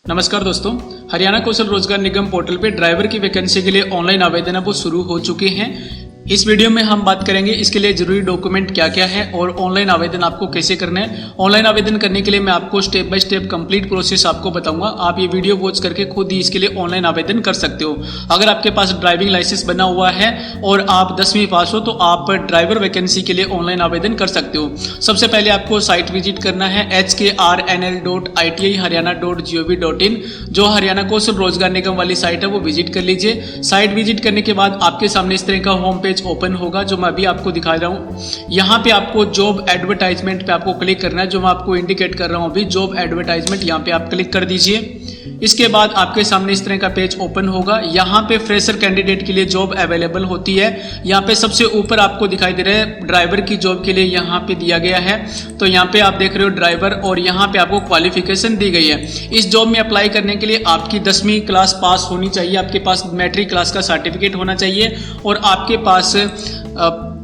नमस्कार दोस्तों, हरियाणा कौशल रोजगार निगम पोर्टल पे ड्राइवर की वैकेंसी के लिए ऑनलाइन आवेदन है वो शुरू हो चुके हैं। इस वीडियो में हम बात करेंगे इसके लिए जरूरी डॉक्यूमेंट क्या क्या है और ऑनलाइन आवेदन आपको कैसे करना है। ऑनलाइन आवेदन करने के लिए मैं आपको step by step complete process आपको बताऊंगा। आप ये वीडियो वॉच करके खुद ही इसके लिए ऑनलाइन आवेदन कर सकते हो। अगर आपके पास ड्राइविंग लाइसेंस बना हुआ है और आप 10वीं पास हो तो आप ड्राइवर वैकेंसी के लिए ऑनलाइन आवेदन कर सकते हो। सबसे पहले आपको साइट विजिट करना है hkrnl.iti.haryana.gov.in, जो हरियाणा कौशल रोजगार निगम वाली साइट है वो विजिट कर लीजिए। साइट विजिट करने के बाद आपके सामने इस तरह का होम पेज ओपन होगा जो मैं अभी आपको दिखा रहा हूँ। यहाँ पे आपको जॉब एडवर्टाइजमेंट पे आपको क्लिक करना है, जो मैं आपको इंडिकेट कर रहा हूँ अभी। जॉब एडवर्टाइजमेंट यहाँ पे आप क्लिक कर दीजिए। इसके बाद आपके सामने इस तरह का पेज ओपन होगा। यहाँ पे फ्रेशर कैंडिडेट के लिए जॉब अवेलेबल होती है। यहाँ पे सबसे ऊपर आपको दिखाई दे रहा है ड्राइवर की जॉब के लिए यहाँ पे दिया गया है। तो यहाँ पे आप देख रहे हो ड्राइवर और यहाँ पे आपको क्वालिफिकेशन दी गई है। इस जॉब में अप्लाई करने के लिए आपकी 10वीं क्लास पास होनी चाहिए, आपके पास मैट्रिक क्लास का सर्टिफिकेट होना चाहिए और आपके पास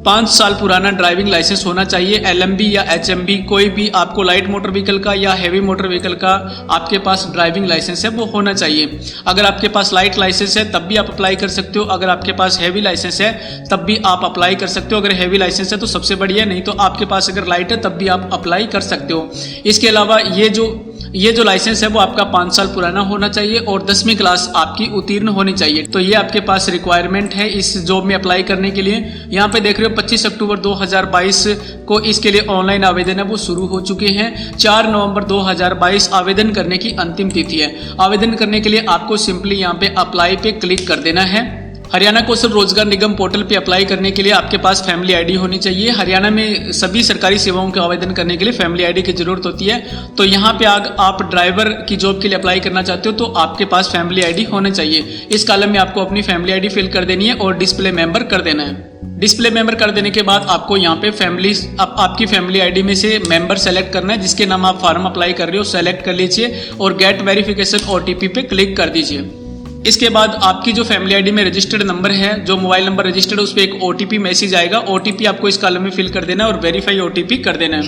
5 साल पुराना ड्राइविंग लाइसेंस होना चाहिए। LMB या HMB कोई भी आपको लाइट मोटर व्हीकल का या हैवी मोटर व्हीकल का आपके पास ड्राइविंग लाइसेंस है वो होना चाहिए। अगर आपके पास लाइट लाइसेंस है तब भी आप अप्लाई कर सकते हो। अगर आपके पास हैवी लाइसेंस है तब भी आप अप्लाई कर सकते हो। अगर हैवी लाइसेंस है तो सबसे बढ़िया, नहीं तो आपके पास अगर लाइट है तब भी आप अप्लाई कर सकते हो। इसके अलावा ये जो लाइसेंस है वो आपका 5 साल पुराना होना चाहिए और 10वीं क्लास आपकी उत्तीर्ण होनी चाहिए। तो ये आपके पास रिक्वायरमेंट है इस जॉब में अप्लाई करने के लिए। यहाँ पे देख रहे हो 25 अक्टूबर 2022 को इसके लिए ऑनलाइन आवेदन है वो शुरू हो चुके हैं। 4 नवंबर 2022 आवेदन करने की अंतिम तिथि है। आवेदन करने के लिए आपको सिंपली यहाँ पे अप्लाई पे क्लिक कर देना है। हरियाणा कौशल रोजगार निगम पोर्टल पे अप्लाई करने के लिए आपके पास फैमिली आईडी होनी चाहिए। हरियाणा में सभी सरकारी सेवाओं के आवेदन करने के लिए फैमिली आईडी की जरूरत होती है। तो यहाँ पे आप ड्राइवर की जॉब के लिए अप्लाई करना चाहते हो तो आपके पास फैमिली आईडी होना चाहिए। इस कॉलम में आपको अपनी फैमिली आईडी फिल कर देनी है और डिस्प्ले मेंबर कर देना है। डिस्प्ले मेंबर कर देने के बाद आपको यहाँ पे आपकी फैमिली आईडी में से मेंबर सेलेक्ट करना है जिसके नाम आप फॉर्म अप्लाई कर रहे हो, सेलेक्ट कर लीजिए और गेट वेरिफिकेशन OTP पे क्लिक कर दीजिए। इसके बाद आपकी जो फैमिली आईडी में रजिस्टर्ड नंबर है, जो मोबाइल नंबर रजिस्टर्ड है, उस पर एक OTP मैसेज आएगा। OTP आपको इस कॉलम में फिल कर देना है और वेरीफाई OTP कर देना है।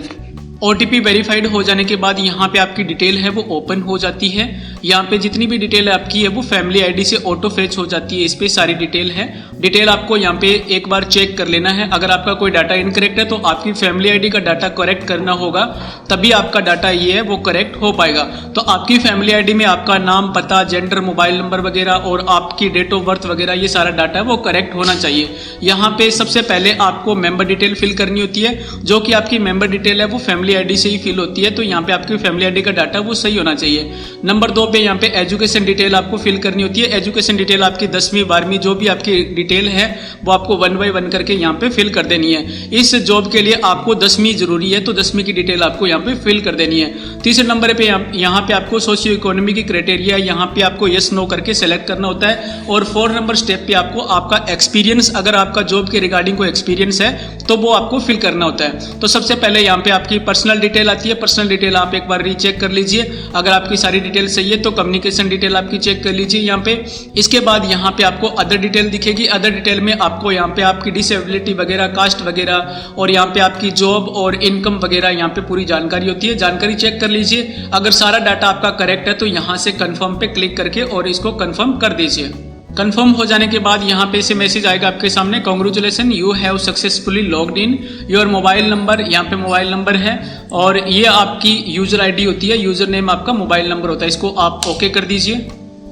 OTP वेरीफाइड हो जाने के बाद यहाँ पे आपकी डिटेल है वो ओपन हो जाती है। यहाँ पे जितनी भी डिटेल आपकी है वो फैमिली आईडी से ऑटो फेच हो जाती है। इस पे सारी डिटेल है। डिटेल आपको यहाँ पे एक बार चेक कर लेना है। अगर आपका कोई डाटा इनकरेक्ट है तो आपकी फैमिली आईडी का डाटा करेक्ट करना होगा, तभी आपका डाटा ये है वो करेक्ट हो पाएगा। तो आपकी फैमिली आईडी में आपका नाम, पता, जेंडर, मोबाइल नंबर वगैरह और आपकी डेट ऑफ बर्थ वगैरह ये सारा डाटा है वो करेक्ट होना चाहिए। यहाँ पे सबसे पहले आपको मेंबर डिटेल फिल करनी होती है, जो कि आपकी मेंबर डिटेल है वो फैमिली आईडी से ही फिल होती है। तो यहाँ पे आपकी फैमिली आईडी का डाटा वो सही होना चाहिए। नंबर 2 पे यहाँ पे एजुकेशन डिटेल आपको फिल करनी होती है। एजुकेशन डिटेल आपकी 10वीं 12वीं जो भी आपकी डिटेल है वो आपको 1 बाय 1 करके यहाँ पे फिल कर देनी है। इस जॉब के लिए आपको 10वीं जरूरी है तो 10वीं की डिटेल आपको यहाँ पे फिल कर देनी है। तीसरे नंबर पे यहाँ पे आपको सोशियो इकोनॉमी की क्राइटेरिया यहाँ पे आपको यस नो करके सेलेक्ट करना होता है। और 4 नंबर स्टेप पे आपको आपका एक्सपीरियंस, अगर आपका जॉब के रिगार्डिंग कोई एक्सपीरियंस है तो वो आपको फिल करना होता है। तो सबसे पहले यहाँ पे आपकी पर्सनल डिटेल आती है। पर्सनल डिटेल आप एक बार रीचेक कर लीजिए। अगर आपकी सारी डिटेल सही है तो कम्युनिकेशन डिटेल आपकी चेक कर लीजिए यहाँ पे। इसके बाद यहाँ पे आपको अदर डिटेल दिखेगी। अदर डिटेल में आपको यहाँ पे आपकी डिसेबिलिटी वगैरह, कास्ट वगैरह और यहाँ पे आपकी जॉब और इनकम वगैरह यहाँ पे पूरी जानकारी होती है। जानकारी चेक कर लीजिए। अगर सारा डाटा आपका करेक्ट है तो यहाँ से कंफर्म पे क्लिक करके और इसको कंफर्म कर दीजिए। कंफर्म हो जाने के बाद यहाँ पे से मैसेज आएगा आपके सामने, congratulation you have successfully logged in your mobile number. यहाँ पे मोबाइल नंबर है और ये आपकी यूजर आईडी होती है, यूजर नेम आपका मोबाइल नंबर होता है। इसको आप ओके कर दीजिए।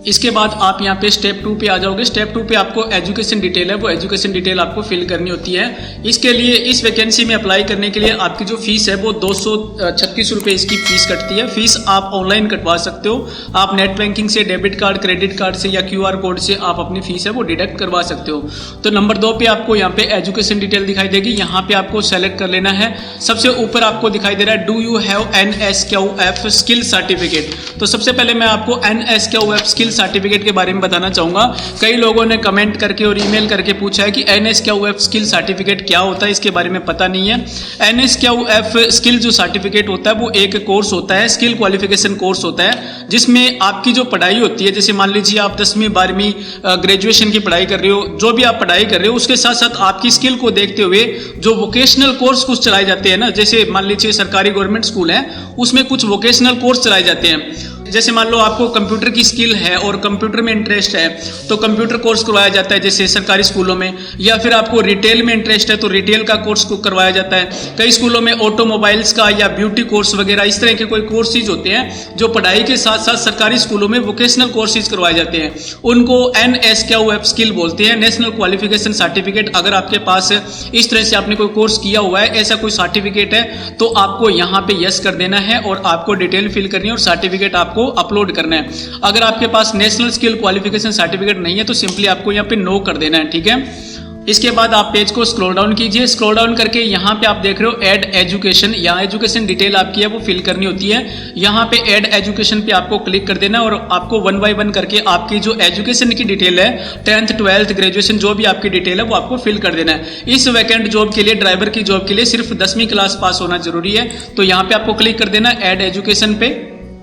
इसके बाद आप यहाँ पे स्टेप 2 पे आ जाओगे। स्टेप 2 पे आपको एजुकेशन डिटेल है वो एजुकेशन डिटेल आपको फिल करनी होती है। इसके लिए इस वैकेंसी में अप्लाई करने के लिए आपकी जो फीस है वो 236 रुपये इसकी फीस कटती है। फीस आप ऑनलाइन कटवा सकते हो। आप नेट बैंकिंग से, डेबिट कार्ड, क्रेडिट कार्ड से या QR कोड से आप अपनी फीस है वो डिडक्ट करवा सकते हो। तो नंबर 2 पे आपको यहाँ पे एजुकेशन डिटेल दिखाई देगी। यहाँ पे आपको सेलेक्ट कर लेना है। सबसे ऊपर आपको दिखाई दे रहा है do you have NSQF skill certificate. तो सबसे पहले मैं आपको NSQF स्किल सर्टिफिकेट के बारे में बताना चाहूंगा। कई लोगों ने कमेंट करके और ईमेल करके पूछा है कि NSQF स्किल सर्टिफिकेट क्या होता है, इसके बारे में पता नहीं है। NSQF स्किल जो सर्टिफिकेट होता है वो एक कोर्स होता है, स्किल क्वालिफिकेशन कोर्स होता है, जिसमें आपकी जो पढ़ाई होती है, जैसे मान लीजिए आप 10वीं 12वीं ग्रेजुएशन की पढ़ाई कर रहे हो, जो भी आप पढ़ाई कर रहे हो उसके साथ साथ आपकी स्किल को देखते हुए जो वोकेशनल कोर्स कुछ चलाए जाते हैं ना, जैसे मान लीजिए सरकारी गवर्नमेंट स्कूल है उसमें कुछ वोकेशनल कोर्स चलाए जाते हैं। जैसे मान लो आपको कंप्यूटर की स्किल है और कंप्यूटर में इंटरेस्ट है तो कंप्यूटर कोर्स करवाया जाता है जैसे सरकारी स्कूलों में, या फिर आपको रिटेल में इंटरेस्ट है तो रिटेल का कोर्स करवाया जाता है। कई स्कूलों में ऑटोमोबाइल्स का या ब्यूटी कोर्स वगैरह इस तरह के कोई कोर्सेज होते हैं जो पढ़ाई के साथ साथ सरकारी स्कूलों में वोकेशनल कोर्सेज करवाए जाते हैं। उनको NSQF स्किल बोलते हैं, नेशनल क्वालिफिकेशन सर्टिफिकेट। अगर आपके पास इस तरह से आपने कोई कोर्स किया हुआ है, ऐसा कोई सर्टिफिकेट है, तो आपको यहाँ पे यस कर देना है और आपको डिटेल फिल करनी है और सर्टिफिकेट आपको अपलोड करना है। अगर आपके पास नेशनल स्किल क्वालिफिकेशन सर्टिफिकेट नहीं है तो सिंपली आपको यहाँ पे नो कर देना है, ठीक है। इसके बाद आप पेज को स्क्रॉल डाउन कीजिए। स्क्रॉल डाउन करके यहाँ पे आप देख रहे हो ऐड एजुकेशन, यहाँ एजुकेशन डिटेल आपकी है वो फिल करनी होती है। यहाँ पे ऐड एजुकेशन पे आपको क्लिक कर देना और आपको 1 बाय 1 करके आपकी जो एजुकेशन की डिटेल है, 10th 12th ग्रेजुएशन जो भी आपकी डिटेल है वो आपको फिल कर देना है। इस वैकेंट जॉब के लिए, ड्राइवर की जॉब के लिए सिर्फ 10वीं क्लास पास होना जरूरी है, तो यहाँ पे आपको क्लिक कर देना ऐड एजुकेशन पे।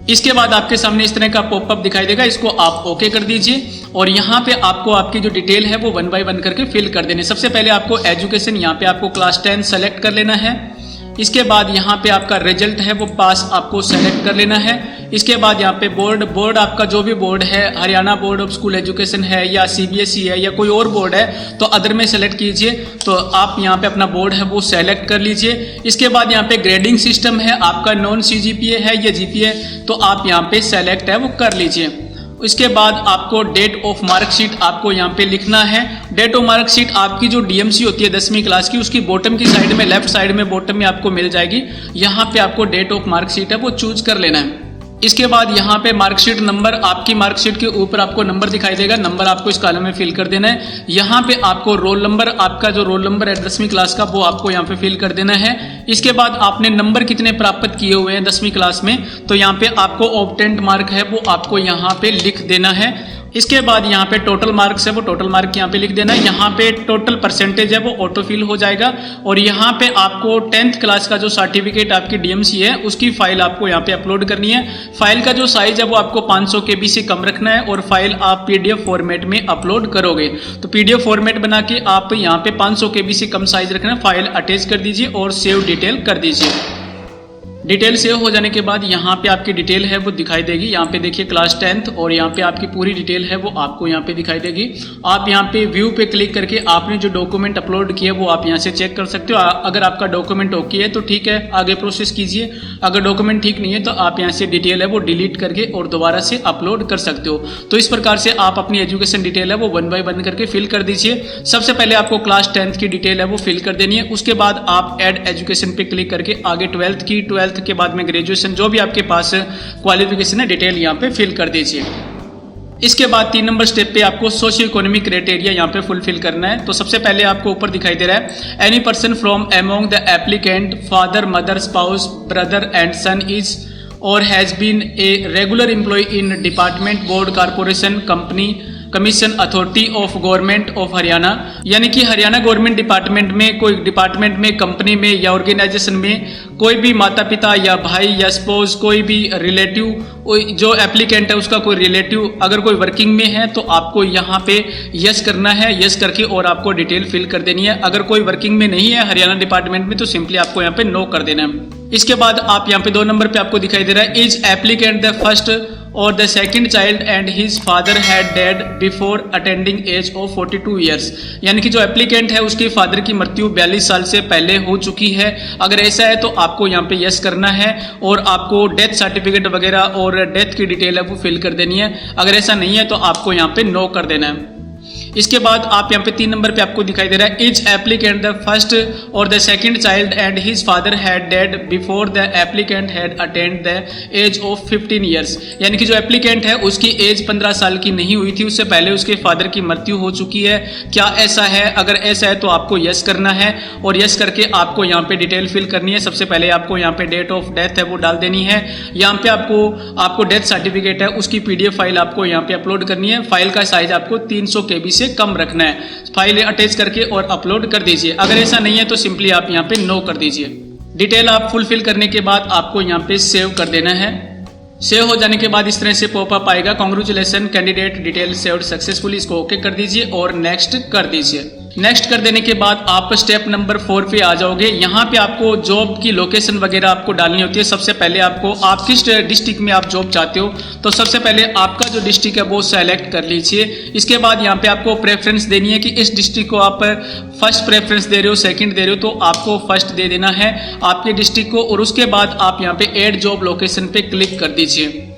इसके बाद आपके सामने इस तरह का पॉपअप दिखाई देगा, इसको आप ओके कर दीजिए और यहाँ पे आपको आपकी जो डिटेल है वो 1 बाय 1 करके फिल कर देने। सबसे पहले आपको एजुकेशन, यहाँ पे आपको क्लास 10 सेलेक्ट कर लेना है। इसके बाद यहाँ पे आपका रिजल्ट है वो पास आपको सेलेक्ट कर लेना है। इसके बाद यहाँ पे बोर्ड आपका जो भी बोर्ड है, Haryana board of school education है या CBSE है या कोई और बोर्ड है तो अदर में सेलेक्ट कीजिए। तो आप यहाँ पे अपना बोर्ड है वो सेलेक्ट कर लीजिए। इसके बाद यहाँ पे ग्रेडिंग सिस्टम है, आपका नॉन CGPA है या GPA, तो आप यहाँ पे सेलेक्ट है वो कर लीजिए। इसके बाद आपको डेट ऑफ मार्कशीट आपको यहाँ पे लिखना है। डेट ऑफ मार्कशीट आपकी जो DMC होती है 10वीं क्लास की, उसकी बॉटम की साइड में, लेफ्ट साइड में बॉटम में आपको मिल जाएगी। यहाँ पे आपको डेट ऑफ मार्कशीट है वो चूज कर लेना है। इसके बाद यहाँ पे मार्कशीट नंबर, आपकी मार्कशीट के ऊपर आपको नंबर दिखाई देगा, नंबर आपको इस कॉलम में फिल कर देना है। यहाँ पे आपको रोल नंबर, आपका जो रोल नंबर है 10वीं क्लास का वो आपको यहाँ पे फिल कर देना है। इसके बाद आपने नंबर कितने प्राप्त किए हुए हैं 10वीं क्लास में, तो यहाँ पे आपको ऑब्टेंड मार्क है वो आपको यहाँ पे लिख देना है। इसके बाद यहाँ पे टोटल मार्क्स है वो टोटल मार्क यहाँ पे लिख देना है। यहाँ पे टोटल परसेंटेज है वो ऑटो फिल हो जाएगा और यहाँ पे आपको 10th क्लास का जो सर्टिफिकेट आपकी DMC है उसकी फाइल आपको यहाँ पे अपलोड करनी है। फाइल का जो साइज है वो आपको 500 KB से कम रखना है और फाइल आप PDF फॉर्मेट में अपलोड करोगे। तो PDF फॉर्मेट बना के आप यहाँ पे 500 KB से कम साइज रखना है, फाइल अटैच कर दीजिए और सेव डिटेल कर दीजिए। डिटेल सेव हो जाने के बाद यहाँ पे आपकी डिटेल है वो दिखाई देगी। यहाँ पे देखिए क्लास 10th और यहाँ पे आपकी पूरी डिटेल है वो आपको यहाँ पे दिखाई देगी। आप यहाँ पे व्यू पे क्लिक करके आपने जो डॉक्यूमेंट अपलोड किया वो आप यहाँ से चेक कर सकते हो। अगर आपका डॉक्यूमेंट ओके है तो ठीक है, आगे प्रोसेस कीजिए। अगर डॉक्यूमेंट ठीक नहीं है तो आप यहाँ से डिटेल है वो डिलीट करके और दोबारा से अपलोड कर सकते हो। तो इस प्रकार से आप अपनी एजुकेशन डिटेल है वो 1 बाय 1 करके फिल कर दीजिए। सबसे पहले आपको क्लास 10th की डिटेल है वो फिल कर देनी है। उसके बाद आप ऐड एजुकेशन पे क्लिक करके आगे 12th की, 12th के बाद में ग्रेजुएशन, जो भी आपके पास क्वालिफिकेशन है डिटेल यहाँ पे फिल कर दीजिए। इसके बाद 3 नंबर स्टेप पे आपको सोशियो इकोनॉमिक क्राइटेरिया यहाँ पे फुलफिल करना है। तो सबसे पहले आपको ऊपर दिखाई दे रहा है, any person from among the applicant father mother spouse brother and son is or has been a regular employee in department board corporation company commission authority of government of Haryana, यानी कि हरियाणा गवर्नमेंट डिपार्टमेंट में, कोई department में, company में या organisation में कोई भी माता पिता या भाई या स्पोज कोई भी रिलेटिव, जो एप्लीकेंट है उसका कोई रिलेटिव अगर कोई वर्किंग में है तो आपको यहाँ पे यस करना है। यस करके और आपको डिटेल फिल कर देनी है। अगर कोई वर्किंग में नहीं है हरियाणा डिपार्टमेंट में तो सिंपली आपको यहाँ पे नो कर देना है। इसके बाद आप यहाँ पे 2 नंबर पे आपको दिखाई दे रहा है, is applicant the first or the second child and his father had dead before attending age of 42 years, यानी कि जो एप्लीकेंट है उसके फादर की मृत्यु 42 साल से पहले हो चुकी है। अगर ऐसा है तो आपको यहाँ पे यस करना है और आपको डेथ सर्टिफिकेट वगैरह और डेथ की डिटेल है वो फिल कर देनी है। अगर ऐसा नहीं है तो आपको यहाँ पे नो कर देना है। इसके बाद आप यहाँ पे 3 नंबर पे आपको दिखाई दे रहा है, is applicant the first or the second child and his father had dead before the applicant had attend the age of 15 years, यानी कि जो एप्लीकेंट है उसकी एज 15 साल की नहीं हुई थी, उससे पहले उसके फादर की मृत्यु हो चुकी है। क्या ऐसा है? अगर ऐसा है तो आपको यस करना है और यस करके आपको यहाँ पे डिटेल फिल करनी है। सबसे पहले आपको यहाँ पे डेट ऑफ डेथ है वो डाल देनी है। यहाँ पे आपको डेथ सर्टिफिकेट है उसकी PDF फाइल आपको यहाँ पे अपलोड करनी है। फाइल का साइज आपको 300 KB से कम रखना है। फाइल अटैच करके और अपलोड कर दीजिए। अगर ऐसा नहीं है तो सिंपली आप यहाँ पे नो कर दीजिए। डिटेल आप फुलफिल करने के बाद आपको यहाँ पे सेव कर देना है। सेव हो जाने के बाद इस तरह से पॉपअप आएगा, congratulation candidate detail saved successfully, इसको ओके कर दीजिए और नेक्स्ट कर दीजिए। नेक्स्ट कर देने के बाद आप स्टेप नंबर 4 पे आ जाओगे। यहाँ पे आपको जॉब की लोकेशन वगैरह आपको डालनी होती है। सबसे पहले आपको आप किस डिस्ट्रिक्ट में आप जॉब चाहते हो तो सबसे पहले आपका जो डिस्ट्रिक्ट है वो सेलेक्ट कर लीजिए। इसके बाद यहाँ पे आपको प्रेफरेंस देनी है कि इस डिस्ट्रिक्ट को आप फर्स्ट प्रेफरेंस दे रहे हो, सेकंड दे रहे हो, तो आपको फर्स्ट दे देना है आपके डिस्ट्रिक्ट को। और उसके बाद आप यहाँ पे ऐड जॉब लोकेशन पे क्लिक कर दीजिए।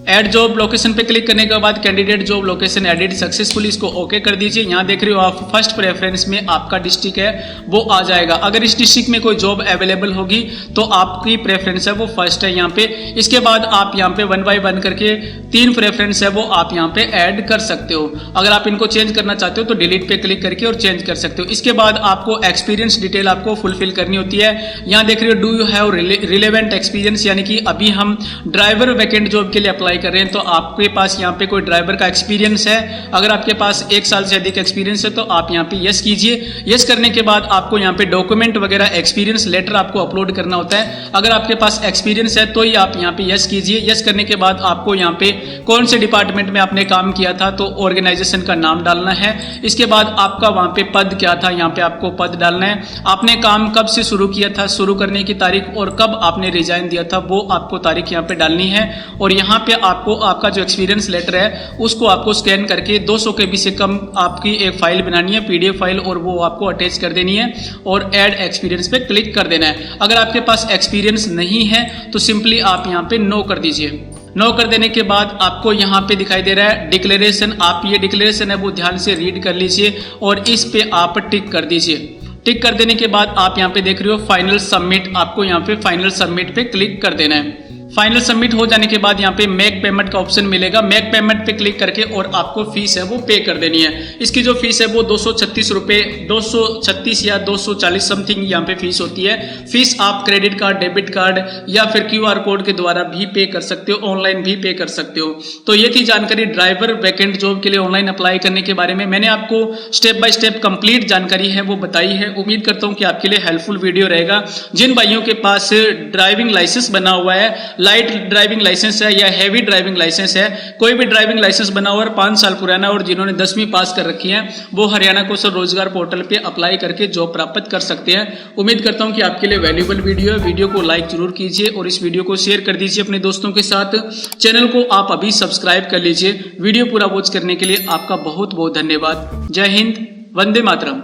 ऐड जॉब लोकेशन पे क्लिक करने के बाद candidate job location added successfully, इसको ओके कर दीजिए। यहाँ देख रहे हो आप फर्स्ट प्रेफरेंस में आपका डिस्ट्रिक्ट है वो आ जाएगा। अगर इस डिस्ट्रिक्ट में कोई जॉब अवेलेबल होगी तो आपकी प्रेफरेंस है वो फर्स्ट है यहाँ पे। इसके बाद आप यहाँ पे 1 बाय 1 करके 3 प्रेफरेंस है वो आप यहाँ पे ऐड कर सकते हो। अगर आप इनको चेंज करना चाहते हो तो डिलीट पे क्लिक करके और चेंज कर सकते हो। इसके बाद आपको एक्सपीरियंस डिटेल आपको फुलफिल करनी होती है। यहाँ देख रहे हो do you have relevant experience, यानी कि अभी हम ड्राइवर वैकेंट जॉब के लिए अप्लाई कर रहे हैं तो आपके पास यहाँ पे कोई ड्राइवर का एक्सपीरियंस है। अगर आपके पास 1 साल से अधिक एक्सपीरियंस है तो आप यहाँ पे यस कीजिए। यस करने के बाद आपको यहाँ पे डॉक्यूमेंट वगैरह एक्सपीरियंस लेटर आपको अपलोड करना होता है। अगर आपके पास एक्सपीरियंस है तो ही आप यहाँ पे यस कीजिए। यस करने के बाद आपको यहाँ पे कौन से डिपार्टमेंट में आपने काम किया था तो ऑर्गेनाइजेशन का नाम डालना है। इसके बाद आपका वहाँ पे पद क्या था, यहाँ पे आपको पद डालना है। आपने काम कब से शुरू किया था, शुरू करने की तारीख, और कब आपने रिजाइन दिया था वो आपको तारीख यहाँ पे डालनी है। और यहाँ पे आपको आपका जो एक्सपीरियंस लेटर है उसको आपको स्कैन करके 200 KB से कम आपकी एक फाइल बनानी है, PDF फाइल, और वो आपको अटैच कर देनी है और ऐड एक्सपीरियंस पे क्लिक कर देना है। अगर आपके पास एक्सपीरियंस नहीं है तो सिंपली आप यहाँ पे नो कर दीजिए। नो कर देने के बाद आपको यहाँ पे दिखाई दे रहा है डिक्लेरेशन। आप ये डिक्लेरेशन है वो ध्यान से रीड कर लीजिए और इस पे आप टिक कर दीजिए। टिक कर देने के बाद आप यहाँ पे देख रहे हो फाइनल सबमिट, आपको यहाँ पे फाइनल सबमिट पे क्लिक कर देना है। फाइनल सबमिट हो जाने के बाद यहाँ पे मेक पेमेंट का ऑप्शन मिलेगा। मेक पेमेंट पे क्लिक करके और आपको फीस है वो पे कर देनी है। इसकी जो फीस है वो 236 रुपये, 236 या 240 समथिंग यहाँ पे फीस होती है। फीस आप क्रेडिट कार्ड, डेबिट कार्ड या फिर QR कोड के द्वारा भी पे कर सकते हो, ऑनलाइन भी पे कर सकते हो। तो ये थी जानकारी ड्राइवर वैकेंट जॉब के लिए ऑनलाइन अप्लाई करने के बारे में। मैंने आपको स्टेप बाय स्टेप कंप्लीट जानकारी है वो बताई है। उम्मीद करता हूँ कि आपके लिए हेल्पफुल वीडियो रहेगा। जिन भाइयों के पास ड्राइविंग लाइसेंस बना हुआ है, लाइट ड्राइविंग लाइसेंस है या हैवी ड्राइविंग लाइसेंस है, कोई भी ड्राइविंग लाइसेंस बना हुआ है 5 साल पुराना और जिन्होंने 10वीं पास कर रखी है, वो हरियाणा कौशल रोजगार पोर्टल पे अप्लाई करके जॉब प्राप्त कर सकते हैं। उम्मीद करता हूं कि आपके लिए वैल्यूएबल वीडियो है। वीडियो को लाइक जरूर कीजिए और इस वीडियो को शेयर कर दीजिए अपने दोस्तों के साथ। चैनल को आप अभी सब्सक्राइब कर लीजिए। वीडियो पूरा वॉच करने के लिए आपका बहुत बहुत धन्यवाद। जय हिंद, वंदे मातरम।